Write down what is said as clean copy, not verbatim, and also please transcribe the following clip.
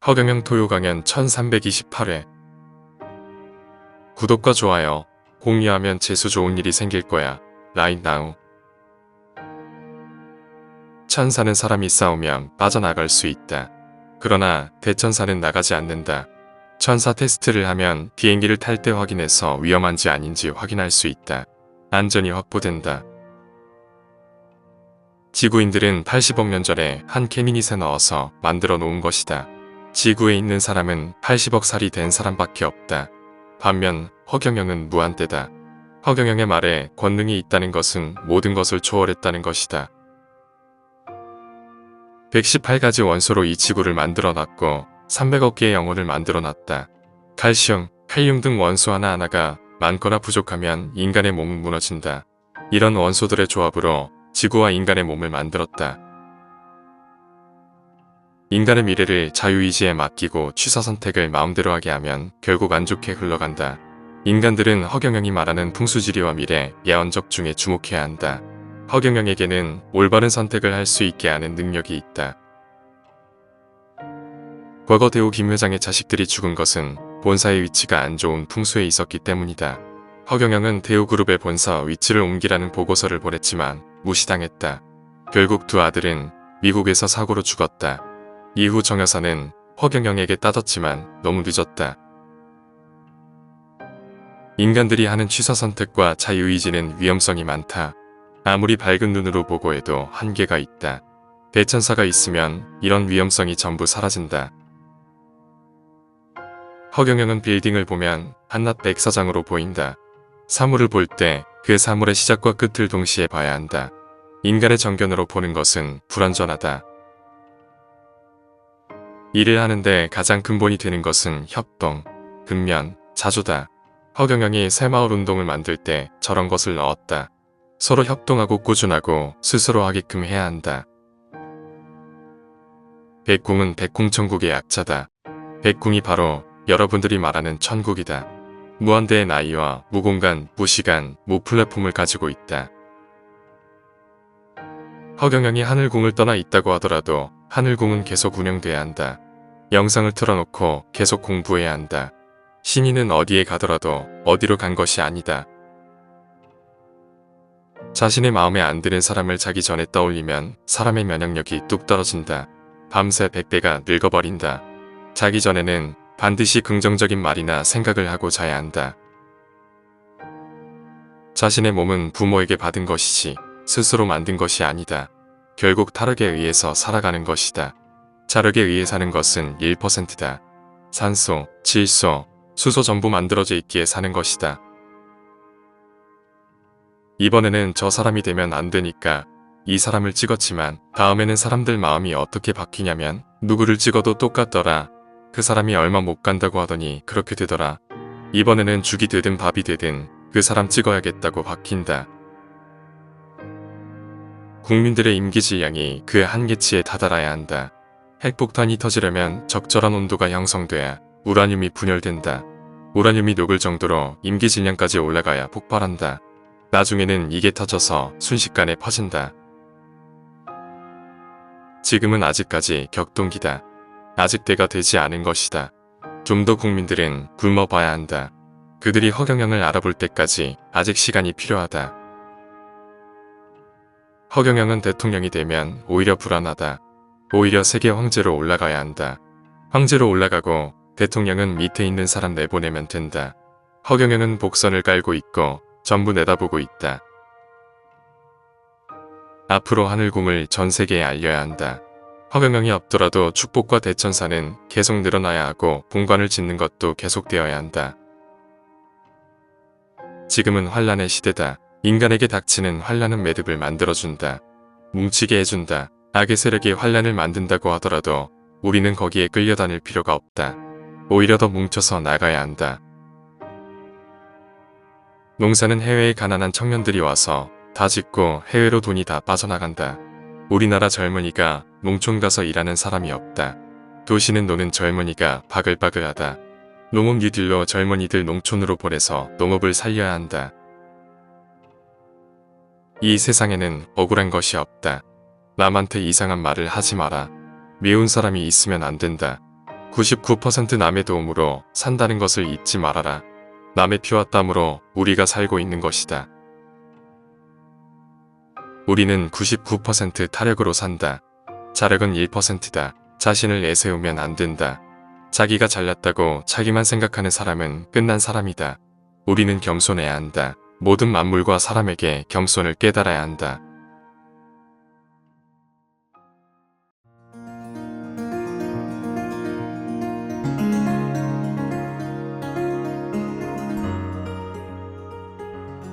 허경영 토요 강연 1328회. 구독과 좋아요, 공유하면 재수 좋은 일이 생길 거야. 라인 나우. 천사는 사람이 싸우면 빠져나갈 수 있다. 그러나 대천사는 나가지 않는다. 천사 테스트를 하면 비행기를 탈 때 확인해서 위험한지 아닌지 확인할 수 있다. 안전이 확보된다. 지구인들은 80억 년 전에 한 캐미닛에 넣어서 만들어 놓은 것이다. 지구에 있는 사람은 80억 살이 된 사람밖에 없다. 반면 허경영은 무한대다. 허경영의 말에 권능이 있다는 것은 모든 것을 초월했다는 것이다. 118가지 원소로 이 지구를 만들어 놨고 300억 개의 영혼을 만들어 놨다. 칼슘, 칼륨 등 원소 하나하나가 많거나 부족하면 인간의 몸은 무너진다. 이런 원소들의 조합으로 지구와 인간의 몸을 만들었다. 인간의 미래를 자유의지에 맡기고 취사선택을 마음대로 하게 하면 결국 안 좋게 흘러간다. 인간들은 허경영이 말하는 풍수지리와 미래, 예언적 중에 주목해야 한다. 허경영에게는 올바른 선택을 할 수 있게 하는 능력이 있다. 과거 대우 김 회장의 자식들이 죽은 것은 본사의 위치가 안 좋은 풍수에 있었기 때문이다. 허경영은 대우그룹의 본사 위치를 옮기라는 보고서를 보냈지만 무시당했다. 결국 두 아들은 미국에서 사고로 죽었다. 이후 정 여사는 허경영에게 따졌지만 너무 늦었다. 인간들이 하는 취사선택과 자유의지는 위험성이 많다. 아무리 밝은 눈으로 보고 해도 한계가 있다. 대천사가 있으면 이런 위험성이 전부 사라진다. 허경영은 빌딩을 보면 한낱 백사장으로 보인다. 사물을 볼 때 그 사물의 시작과 끝을 동시에 봐야 한다. 인간의 정견으로 보는 것은 불완전하다. 일을 하는데 가장 근본이 되는 것은 협동, 근면, 자조다. 허경영이 새마을 운동을 만들 때 저런 것을 넣었다. 서로 협동하고 꾸준하고 스스로 하게끔 해야 한다. 백궁은 백궁천국의 약자다. 백궁이 바로 여러분들이 말하는 천국이다. 무한대의 나이와 무공간, 무시간, 무플랫폼을 가지고 있다. 허경영이 하늘궁을 떠나 있다고 하더라도 하늘궁은 계속 운영돼야 한다. 영상을 틀어놓고 계속 공부해야 한다. 신인은 어디에 가더라도 어디로 간 것이 아니다. 자신의 마음에 안 드는 사람을 자기 전에 떠올리면 사람의 면역력이 뚝 떨어진다. 밤새 백배가 늙어버린다. 자기 전에는 반드시 긍정적인 말이나 생각을 하고 자야 한다. 자신의 몸은 부모에게 받은 것이지 스스로 만든 것이 아니다. 결국 타락에 의해서 살아가는 것이다. 자력에 의해 사는 것은 1%다. 산소, 질소, 수소 전부 만들어져 있기에 사는 것이다. 이번에는 저 사람이 되면 안 되니까 이 사람을 찍었지만 다음에는 사람들 마음이 어떻게 바뀌냐면 누구를 찍어도 똑같더라. 그 사람이 얼마 못 간다고 하더니 그렇게 되더라. 이번에는 죽이 되든 밥이 되든 그 사람 찍어야겠다고 바뀐다. 국민들의 임기질량이 그 한계치에 다다라야 한다. 핵폭탄이 터지려면 적절한 온도가 형성돼야 우라늄이 분열된다. 우라늄이 녹을 정도로 임기질량까지 올라가야 폭발한다. 나중에는 이게 터져서 순식간에 퍼진다. 지금은 아직까지 격동기다. 아직 때가 되지 않은 것이다. 좀 더 국민들은 굶어봐야 한다. 그들이 허경영을 알아볼 때까지 아직 시간이 필요하다. 허경영은 대통령이 되면 오히려 불안하다. 오히려 세계 황제로 올라가야 한다. 황제로 올라가고 대통령은 밑에 있는 사람 내보내면 된다. 허경영은 복선을 깔고 있고 전부 내다보고 있다. 앞으로 하늘궁을 전 세계에 알려야 한다. 허경영이 없더라도 축복과 대천사는 계속 늘어나야 하고 본관을 짓는 것도 계속되어야 한다. 지금은 환란의 시대다. 인간에게 닥치는 환란은 매듭을 만들어준다. 뭉치게 해준다. 악의 세력이 환란을 만든다고 하더라도 우리는 거기에 끌려다닐 필요가 없다. 오히려 더 뭉쳐서 나가야 한다. 농사는 해외에 가난한 청년들이 와서 다 짓고 해외로 돈이 다 빠져나간다. 우리나라 젊은이가 농촌 가서 일하는 사람이 없다. 도시는 노는 젊은이가 바글바글하다. 농업 뉴딜로 젊은이들 농촌으로 보내서 농업을 살려야 한다. 이 세상에는 억울한 것이 없다. 남한테 이상한 말을 하지 마라. 미운 사람이 있으면 안 된다. 99% 남의 도움으로 산다는 것을 잊지 말아라. 남의 피와 땀으로 우리가 살고 있는 것이다. 우리는 99% 타력으로 산다. 자력은 1%다. 자신을 내세우면 안 된다. 자기가 잘났다고 자기만 생각하는 사람은 끝난 사람이다. 우리는 겸손해야 한다. 모든 만물과 사람에게 겸손을 깨달아야 한다.